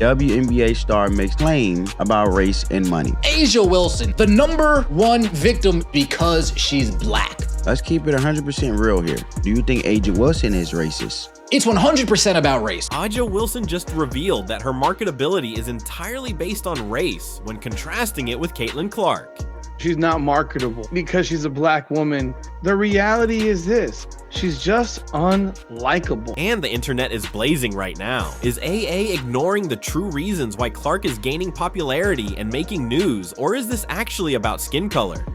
WNBA star makes claim about race and money. A'ja Wilson, the #1 victim because she's black. Let's keep it 100% real here. Do you think A'ja Wilson is racist? It's 100% about race. A'ja Wilson just revealed that her marketability is entirely based on race when contrasting it with Caitlin Clark. She's not marketable because she's a black woman. The reality is this: she's just unlikable. And the internet is blazing right now. Is AA ignoring the true reasons why Clark is gaining popularity and making news, or is this actually about skin color?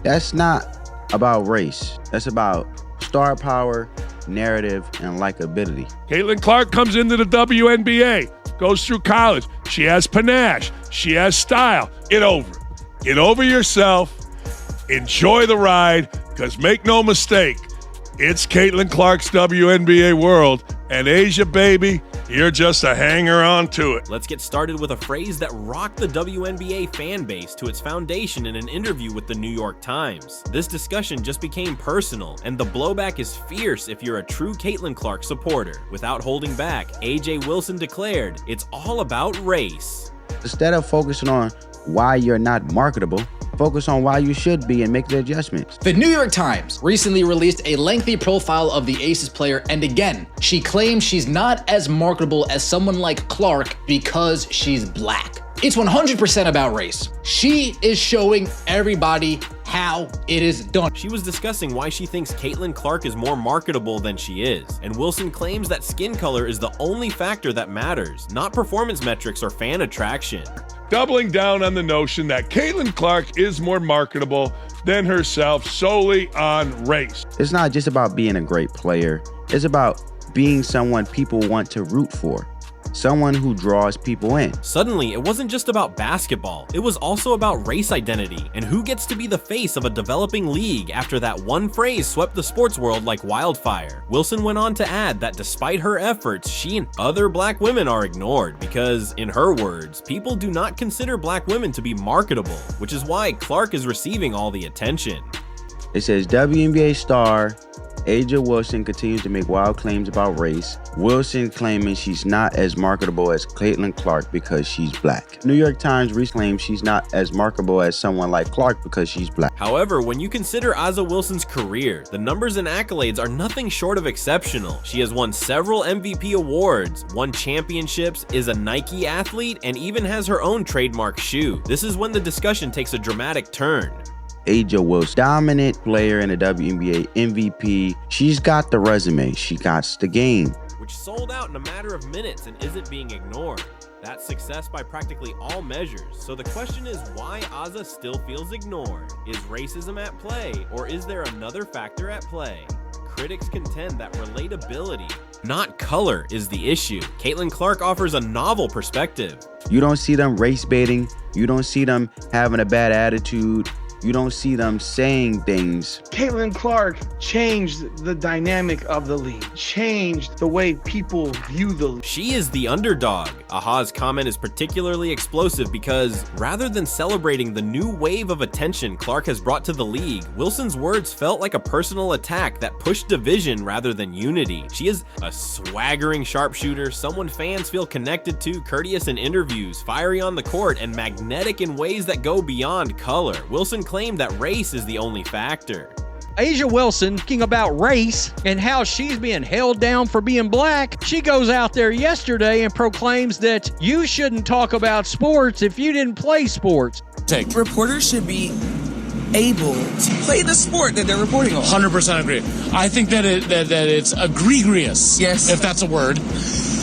That's not about race. That's about star power, narrative, and likability. Caitlin Clark comes into the WNBA, goes through college. She has panache. She has style. Get over it. Get over yourself. Enjoy the ride, because make no mistake, it's Caitlin Clark's WNBA world, and A'ja, baby, you're just a hanger-on to it. Let's get started with a phrase that rocked the WNBA fan base to its foundation in an interview with the New York Times. This discussion just became personal, and the blowback is fierce if you're a true Caitlin Clark supporter. Without holding back, A'ja Wilson declared, "It's all about race." Instead of focusing on why you're not marketable, focus on why you should be and make the adjustments. The New York Times recently released a lengthy profile of the Aces player, and again, she claims she's not as marketable as someone like Clark because she's black. It's 100% about race. She is showing everybody how it is done. She was discussing why she thinks Caitlin Clark is more marketable than she is, and Wilson claims that skin color is the only factor that matters, not performance metrics or fan attraction. Doubling down on the notion that Caitlin Clark is more marketable than herself solely on race. It's not just about being a great player. It's about being someone people want to root for. Someone who draws people in. Suddenly, it wasn't just about basketball. It was also about race identity and who gets to be the face of a developing league after that one phrase swept the sports world like wildfire. Wilson went on to add that despite her efforts, she and other black women are ignored because, in her words, people do not consider black women to be marketable, which is why Clark is receiving all the attention. It says WNBA star A'ja Wilson continues to make wild claims about race. Wilson claiming she's not as marketable as Caitlin Clark because she's black. New York Times reclaims she's not as marketable as someone like Clark because she's black. However, when you consider A'ja Wilson's career, the numbers and accolades are nothing short of exceptional. She has won several MVP awards, won championships, is a Nike athlete, and even has her own trademark shoe. This is when the discussion takes a dramatic turn. A'ja Wilson, dominant player in the WNBA, MVP. She's got the resume. She got the game. Which sold out in a matter of minutes and isn't being ignored. That's success by practically all measures. So the question is why A'ja still feels ignored. Is racism at play, or is there another factor at play? Critics contend that relatability, not color, is the issue. Caitlin Clark offers a novel perspective. You don't see them race baiting. You don't see them having a bad attitude. You don't see them saying things. Caitlin Clark changed the dynamic of the league, changed the way people view the league. She is the underdog. Aha's comment is particularly explosive because rather than celebrating the new wave of attention Clark has brought to the league, Wilson's words felt like a personal attack that pushed division rather than unity. She is a swaggering sharpshooter, someone fans feel connected to, courteous in interviews, fiery on the court, and magnetic in ways that go beyond color. Wilson claimed that race is the only factor. A'ja Wilson, talking about race and how she's being held down for being black, she goes out there yesterday and proclaims that you shouldn't talk about sports if you didn't play sports. Reporters should be able to play the sport that they're reporting on. 100% agree. I think that it's egregious, yes, if that's a word,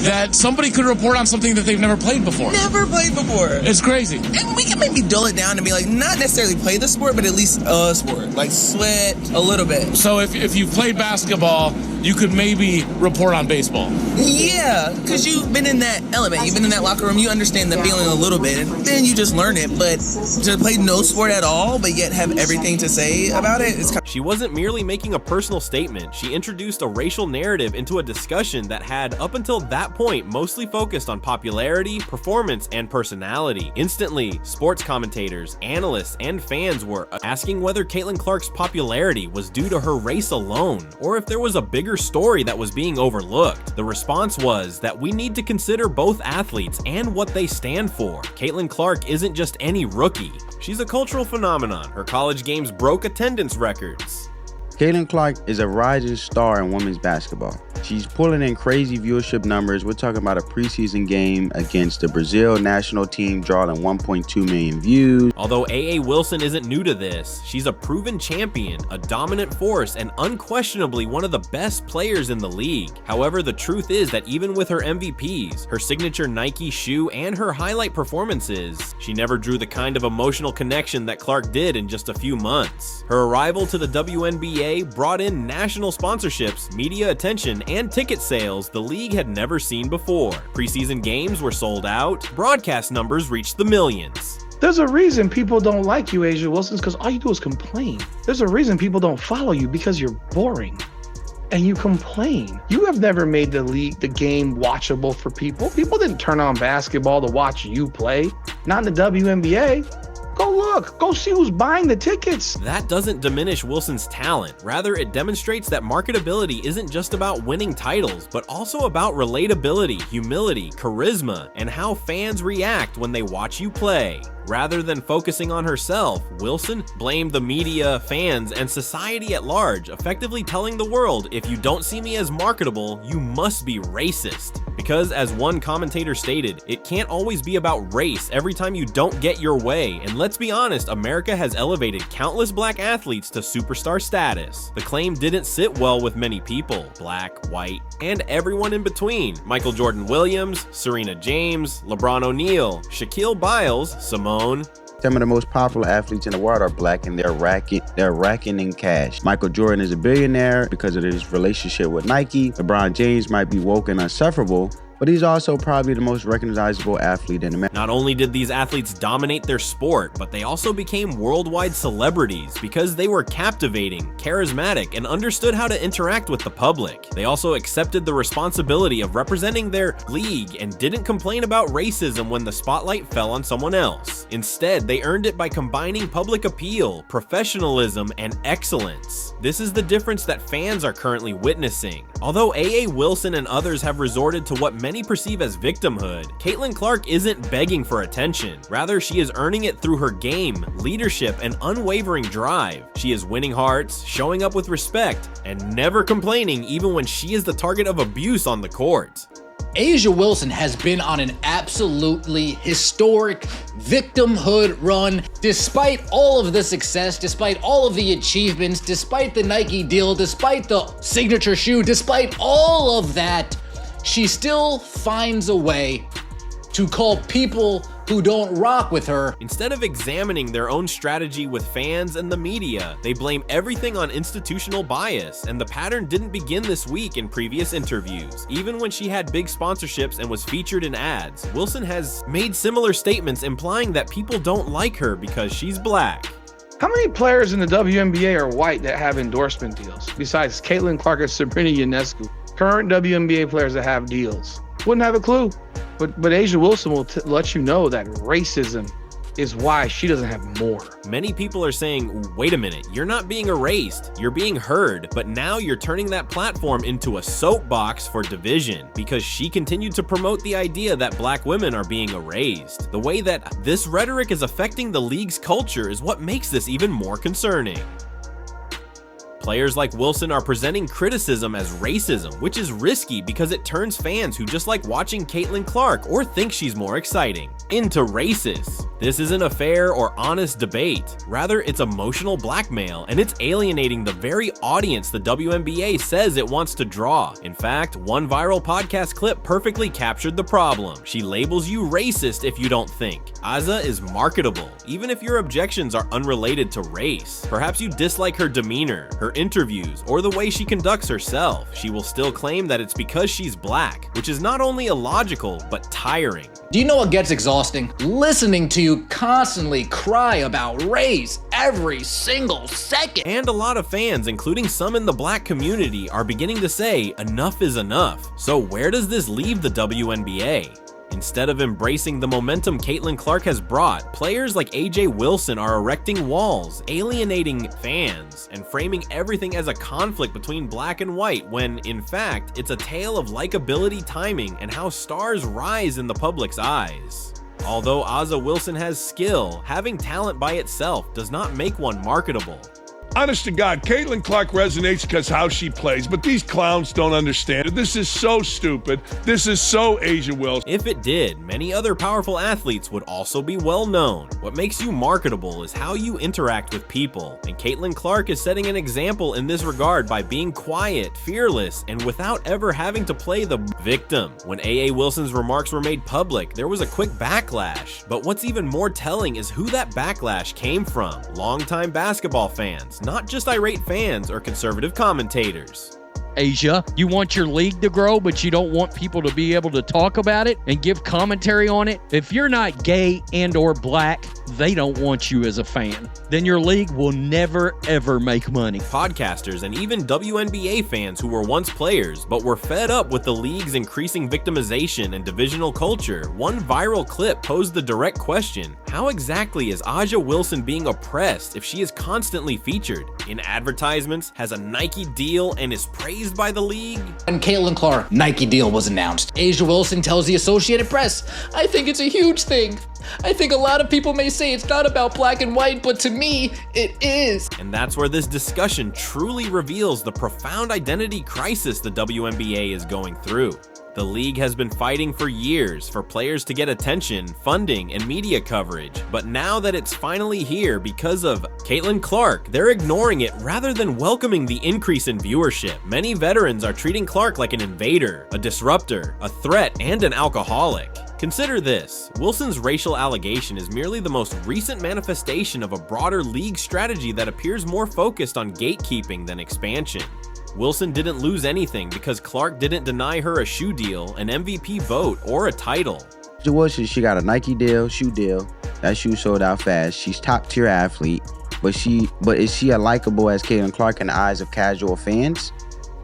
that somebody could report on something that they've never played before. Never played before. It's crazy. And we can maybe dull it down and be like, not necessarily play the sport, but at least a sport. Like sweat a little bit. So if you've played basketball, you could maybe report on baseball. Yeah, because you've been in that element. You've been in that locker room. You understand the feeling a little bit. And then you just learn it. But to play no sport at all, but yet have everything to say about it, it's kind of... She wasn't merely making a personal statement. She introduced a racial narrative into a discussion that had, up until that point, mostly focused on popularity, performance, and personality. Instantly, sports commentators, analysts, and fans were asking whether Caitlin Clark's popularity was due to her race alone, or if there was a bigger bigger story that was being overlooked. The response was that we need to consider both athletes and what they stand for. Caitlin Clark isn't just any rookie. She's a cultural phenomenon. Her college games broke attendance records. Caitlin Clark is a rising star in women's basketball. She's pulling in crazy viewership numbers. We're talking about a preseason game against the Brazil national team drawing 1.2 million views. Although A.A. Wilson isn't new to this, she's a proven champion, a dominant force, and unquestionably one of the best players in the league. However, the truth is that even with her MVPs, her signature Nike shoe, and her highlight performances, she never drew the kind of emotional connection that Clark did in just a few months. Her arrival to the WNBA brought in national sponsorships, media attention, and ticket sales the league had never seen before. Preseason games were sold out, broadcast numbers reached the millions. There's a reason people don't like you, A'ja Wilson, because all you do is complain. There's a reason people don't follow you, because you're boring and you complain. You have never made the game watchable for people. People didn't turn on basketball to watch you play, not in the WNBA. Go look, go see who's buying the tickets. That doesn't diminish Wilson's talent. Rather, it demonstrates that marketability isn't just about winning titles, but also about relatability, humility, charisma, and how fans react when they watch you play. Rather than focusing on herself, Wilson blamed the media, fans, and society at large, effectively telling the world, if you don't see me as marketable, you must be racist. Because as one commentator stated, it can't always be about race every time you don't get your way, and let's be honest, America has elevated countless black athletes to superstar status. The claim didn't sit well with many people, black, white, and everyone in between. Michael Jordan Williams, Serena James, LeBron O'Neal, Shaquille Biles, Simone. Some of the most popular athletes in the world are black, and they're racking in cash. Michael Jordan is a billionaire because of his relationship with Nike. LeBron James might be woke and insufferable, but he's also probably the most recognizable athlete in America. Not only did these athletes dominate their sport, but they also became worldwide celebrities because they were captivating, charismatic, and understood how to interact with the public. They also accepted the responsibility of representing their league and didn't complain about racism when the spotlight fell on someone else. Instead, they earned it by combining public appeal, professionalism, and excellence. This is the difference that fans are currently witnessing. Although A.A. Wilson and others have resorted to what many perceive as victimhood, Caitlin Clark isn't begging for attention. Rather, she is earning it through her game, leadership, and unwavering drive. She is winning hearts, showing up with respect, and never complaining even when she is the target of abuse on the court. A'ja Wilson has been on an absolutely historic victimhood run. Despite all of the success, despite all of the achievements, despite the Nike deal, despite the signature shoe, despite all of that, she still finds a way to call people who don't rock with her. Instead of examining their own strategy with fans and the media, they blame everything on institutional bias, and the pattern didn't begin this week in previous interviews. Even when she had big sponsorships and was featured in ads, Wilson has made similar statements implying that people don't like her because she's black. How many players in the WNBA are white that have endorsement deals? Besides Caitlin Clark and Sabrina Ionescu, current WNBA players that have deals. Wouldn't have a clue. But A'ja Wilson will let you know that racism is why she doesn't have more. Many people are saying, wait a minute, you're not being erased, you're being heard, but now you're turning that platform into a soapbox for division because she continued to promote the idea that black women are being erased. The way that this rhetoric is affecting the league's culture is what makes this even more concerning. Players like Wilson are presenting criticism as racism, which is risky because it turns fans who just like watching Caitlin Clark or think she's more exciting into racists. This isn't a fair or honest debate. Rather, it's emotional blackmail, and it's alienating the very audience the WNBA says it wants to draw. In fact, one viral podcast clip perfectly captured the problem. She labels you racist if you don't think. A'ja is marketable, even if your objections are unrelated to race. Perhaps you dislike her demeanor, her interviews, or the way she conducts herself. She will still claim that it's because she's black, which is not only illogical, but tiring. Do you know what gets exhausting? Listening to you constantly cry about race every single second. And a lot of fans, including some in the black community, are beginning to say enough is enough. So where does this leave the WNBA? Instead of embracing the momentum Caitlin Clark has brought, players like AJ Wilson are erecting walls, alienating fans, and framing everything as a conflict between black and white when, in fact, it's a tale of likability, timing, and how stars rise in the public's eyes. Although A'ja Wilson has skill, having talent by itself does not make one marketable. Honest to God, Caitlin Clark resonates because how she plays, but these clowns don't understand it. This is so stupid. This is so A'ja Wilson. If it did, many other powerful athletes would also be well known. What makes you marketable is how you interact with people, and Caitlin Clark is setting an example in this regard by being quiet, fearless, and without ever having to play the victim. When A.A. Wilson's remarks were made public, there was a quick backlash, but what's even more telling is who that backlash came from. Longtime basketball fans, not just irate fans or conservative commentators. A'ja, you want your league to grow, but you don't want people to be able to talk about it and give commentary on it? If you're not gay and or black, they don't want you as a fan. Then your league will never, ever make money. Podcasters and even WNBA fans who were once players but were fed up with the league's increasing victimization and divisional culture, one viral clip posed the direct question, how exactly is A'ja Wilson being oppressed if she is constantly featured in advertisements, has a Nike deal, and is praised by the league? When Caitlin Clark Nike deal was announced, A'ja Wilson tells the Associated Press, "I think it's a huge thing. I think a lot of people may say it's not about black and white, but to me, it is." And that's where this discussion truly reveals the profound identity crisis the WNBA is going through. The league has been fighting for years for players to get attention, funding, and media coverage, but now that it's finally here because of Caitlin Clark, they're ignoring it rather than welcoming the increase in viewership. Many veterans are treating Clark like an invader, a disruptor, a threat, and an alcoholic. Consider this, Wilson's racial allegation is merely the most recent manifestation of a broader league strategy that appears more focused on gatekeeping than expansion. Wilson didn't lose anything because Clark didn't deny her a shoe deal, an MVP vote, or a title. A'ja Wilson, she got a Nike deal, shoe deal. That shoe sold out fast. She's top tier athlete, but is she a likable as Caitlin Clark in the eyes of casual fans?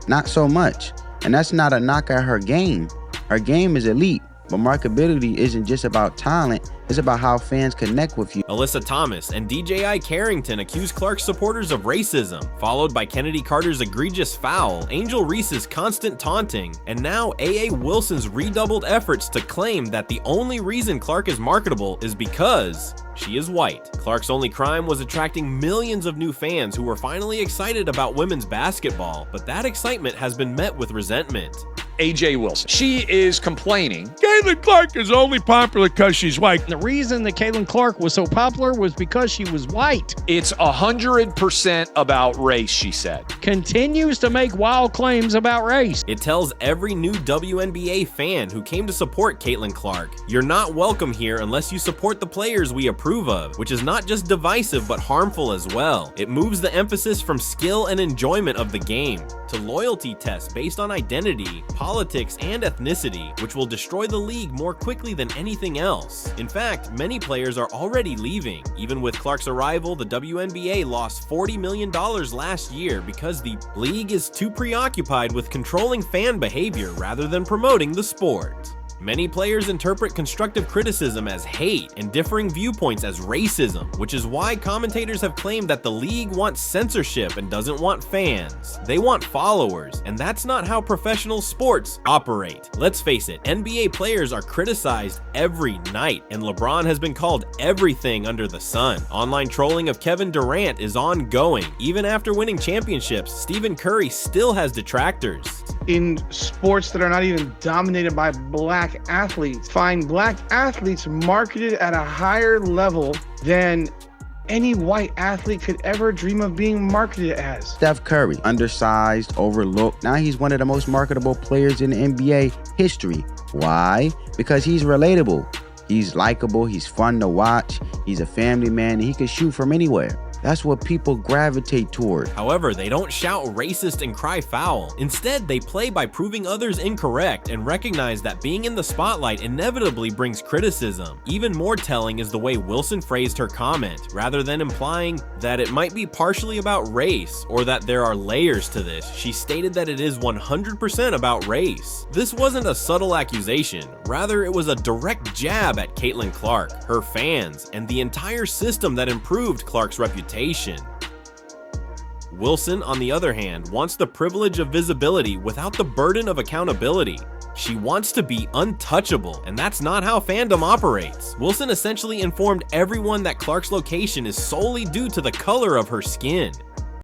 Not so much. And that's not a knock at her game. Her game is elite. But marketability isn't just about talent, it's about how fans connect with you. Alyssa Thomas and DJI Carrington accused Clark's supporters of racism, followed by Kennedy Carter's egregious foul, Angel Reese's constant taunting, and now A.A. Wilson's redoubled efforts to claim that the only reason Clark is marketable is because she is white. Clark's only crime was attracting millions of new fans who were finally excited about women's basketball, but that excitement has been met with resentment. AJ Wilson. She is complaining. Caitlin Clark is only popular because she's white. The reason that Caitlin Clark was so popular was because she was white. It's 100% about race, she said. Continues to make wild claims about race. It tells every new WNBA fan who came to support Caitlin Clark, you're not welcome here unless you support the players we approve of, which is not just divisive but harmful as well. It moves the emphasis from skill and enjoyment of the game to loyalty tests based on identity, politics, and ethnicity, which will destroy the league more quickly than anything else. In fact, many players are already leaving. Even with Clark's arrival, the WNBA lost $40 million last year because the league is too preoccupied with controlling fan behavior rather than promoting the sport. Many players interpret constructive criticism as hate and differing viewpoints as racism, which is why commentators have claimed that the league wants censorship and doesn't want fans. They want followers, and that's not how professional sports operate. Let's face it, NBA players are criticized every night, and LeBron has been called everything under the sun. Online trolling of Kevin Durant is ongoing. Even after winning championships, Stephen Curry still has detractors. In sports that are not even dominated by black athletes, find black athletes marketed at a higher level than any white athlete could ever dream of being marketed as. Steph Curry, undersized, overlooked. Now he's one of the most marketable players in the NBA history. Why? Because he's relatable. He's likable, he's fun to watch, he's a family man, and he can shoot from anywhere. That's what people gravitate toward. However, they don't shout racist and cry foul. Instead, they play by proving others incorrect and recognize that being in the spotlight inevitably brings criticism. Even more telling is the way Wilson phrased her comment, rather than implying that it might be partially about race or that there are layers to this. She stated that it is 100% about race. This wasn't a subtle accusation, rather it was a direct jab at Caitlin Clark, her fans, and the entire system that improved Clark's reputation. Wilson, on the other hand, wants the privilege of visibility without the burden of accountability. She wants to be untouchable, and that's not how fandom operates. Wilson essentially informed everyone that Clark's location is solely due to the color of her skin.